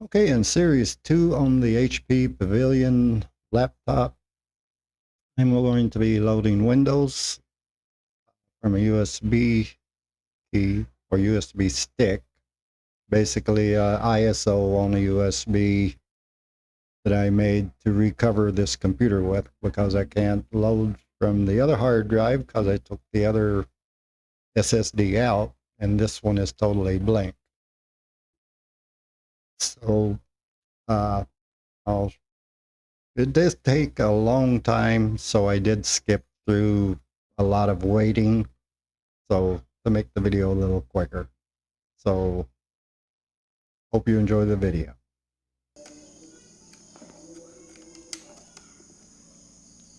Okay, in Series 2 on the HP Pavilion laptop, I'm going to be loading Windows from a USB key or USB stick, basically ISO on a USB that I made to recover this computer with because I can't load from the other hard drive because I took the other SSD out and this one is totally blank. So uh, I'll It did take a long time, so I did skip through a lot of waiting, so to make the video a little quicker. So hope you enjoy the video.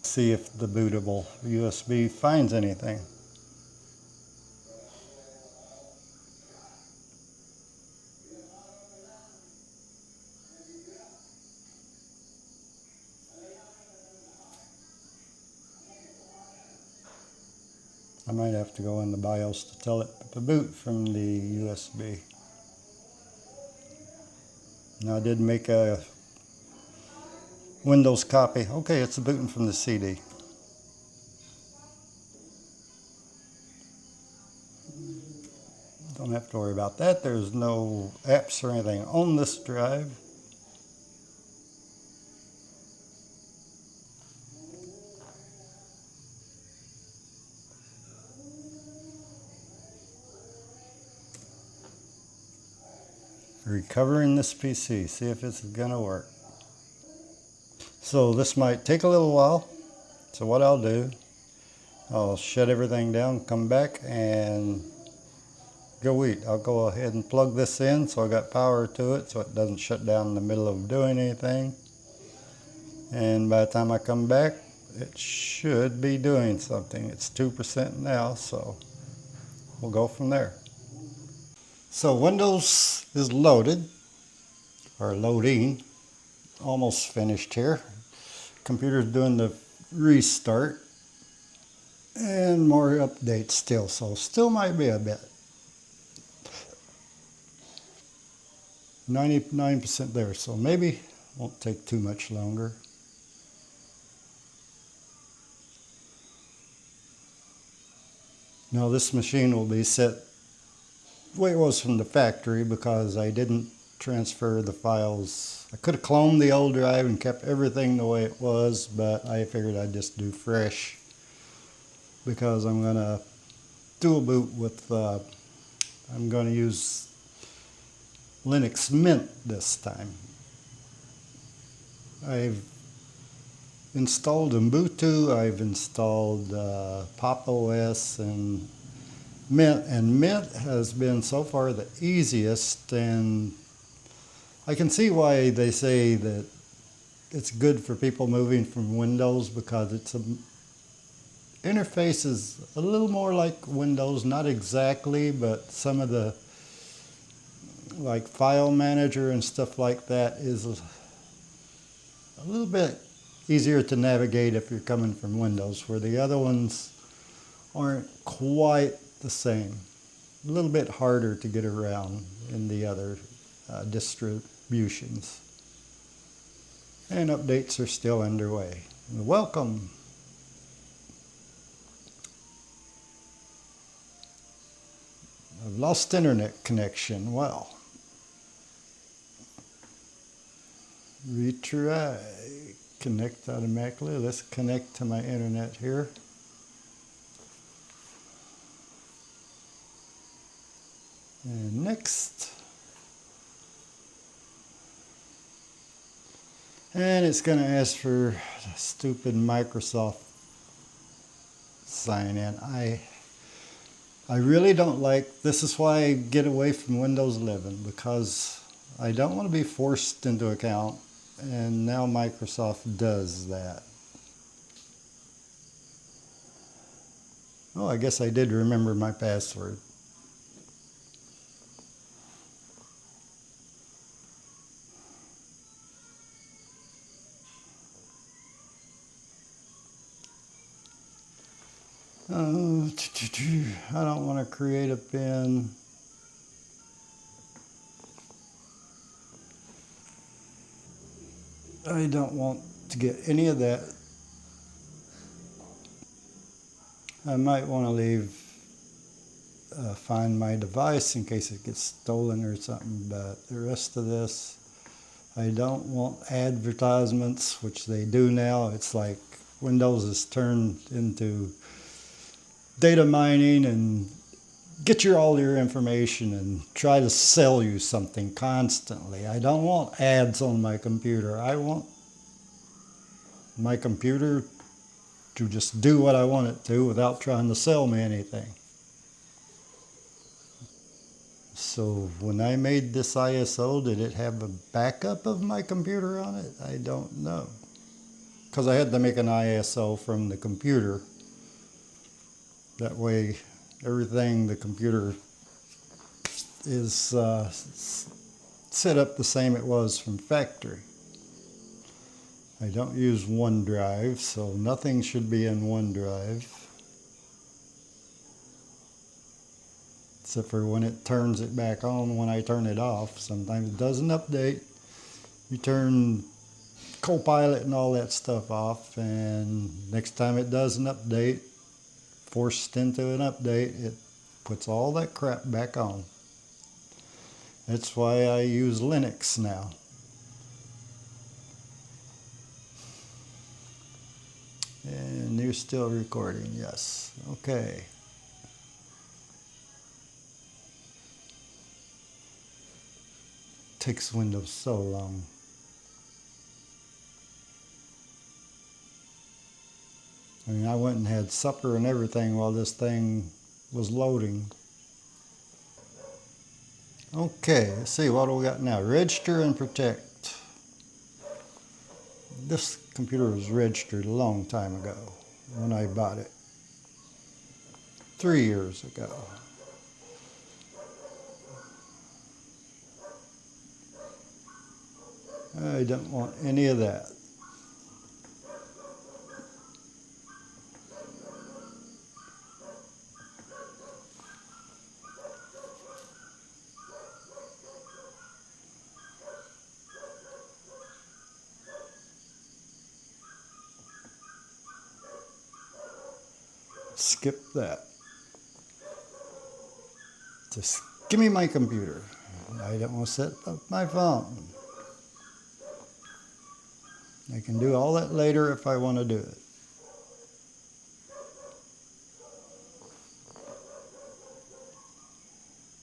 See if the bootable USB finds anything. I might have to go in the BIOS to tell it to boot from the USB. Now I did make a Windows copy. Okay, it's booting from the CD. Don't have to worry about that. There's no apps or anything on this drive. Recovering this PC, see if it's gonna work. So this might take a little while. So what I'll do, I'll shut everything down, come back and go eat. I'll go ahead and plug this in so I got power to it so it doesn't shut down in the middle of doing anything. And by the time I come back, it should be doing something. It's 2% now, so we'll go from there. So Windows is loaded, or loading, almost finished here. Computer's doing the restart and more updates still, so still might be a bit. 99% there, so maybe won't take too much longer. Now this machine will be set the way it was from the factory because I didn't transfer the files. I could have cloned the old drive and kept everything the way it was, but I figured I'd just do fresh because I'm gonna dual boot with, I'm gonna use Linux Mint this time. I've installed Ubuntu, I've installed Pop! OS and Mint has been so far the easiest, and I can see why they say that it's good for people moving from Windows because it's a interface is a little more like Windows, not exactly, but some of the like file manager and stuff like that is a little bit easier to navigate if you're coming from Windows, where the other ones aren't quite the same. A little bit harder to get around in the other distributions. And updates are still underway. Welcome. I've lost internet connection. Well, retry. Connect automatically. Let's connect to my internet here. And next. And it's going to ask for the stupid Microsoft sign in. I really don't like, this is why I get away from Windows 11, because I don't want to be forced into an account, and now Microsoft does that. Oh, I guess I did remember my password. I don't want to create a pin. I don't want to get any of that. I might want to leave find my device in case it gets stolen or something, but the rest of this, I don't want advertisements, which they do now. It's like Windows is turned into data mining and get all your information and try to sell you something constantly. I don't want ads on my computer. I want my computer to just do what I want it to without trying to sell me anything. So when I made this ISO, did it have a backup of my computer on it? I don't know. Because I had to make an ISO from the computer. That way everything the computer is set up the same it was from factory. I don't use OneDrive, so nothing should be in OneDrive. Except for when it turns it back on when I turn it off. Sometimes it doesn't update. You turn Copilot and all that stuff off, and next time it does an update, forced into an update, it puts all that crap back on. That's why I use Linux now. And you're still recording, yes. Okay. Takes Windows so long. I mean, I went and had supper and everything while this thing was loading. Okay, let's see, what do we got now? Register and protect. This computer was registered a long time ago when I bought it. 3 years ago. I don't want any of that. Skip that. Just give me my computer. I don't want to set up my phone. I can do all that later if I want to do it.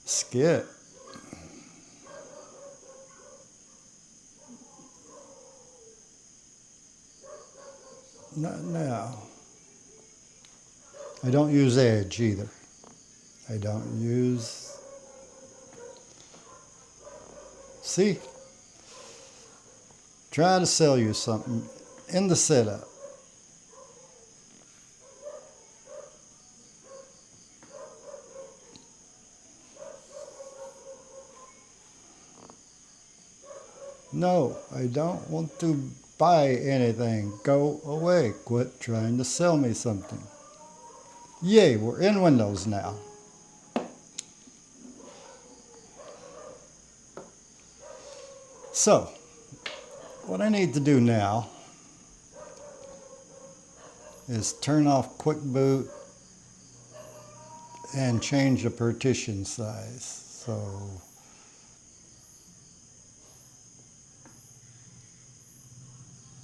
Skip. Not now. I don't use Edge either. I don't use... See? Try to sell you something in the setup. No, I don't want to buy anything. Go away. Quit trying to sell me something. Yay, we're in Windows now. So, what I need to do now is turn off Quick Boot and change the partition size. So,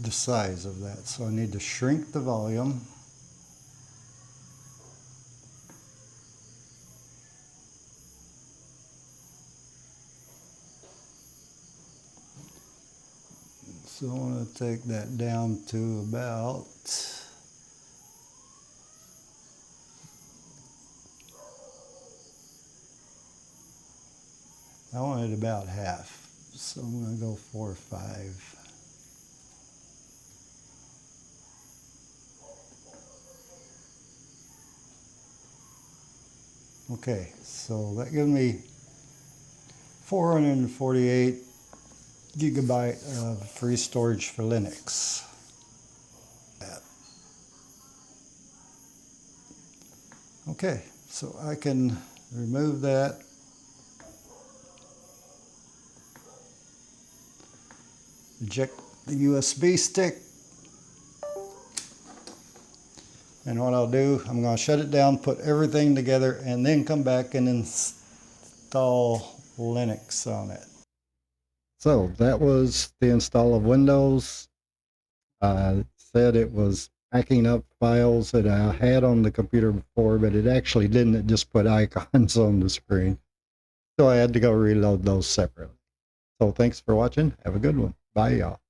the size of that. So I need to shrink the volume. So I want to take that down to about I want it about half. So I'm going to go 4 or 5. Okay, so that gives me 448 gigabyte of free storage for Linux. Okay, so I can remove that. Eject the USB stick. And what I'll do, I'm going to shut it down, put everything together, and then come back and install Linux on it. So that was the install of Windows. I said it was backing up files that I had on the computer before, but it actually didn't. It just put icons on the screen. So I had to go reload those separately. So thanks for watching. Have a good one. Bye, y'all.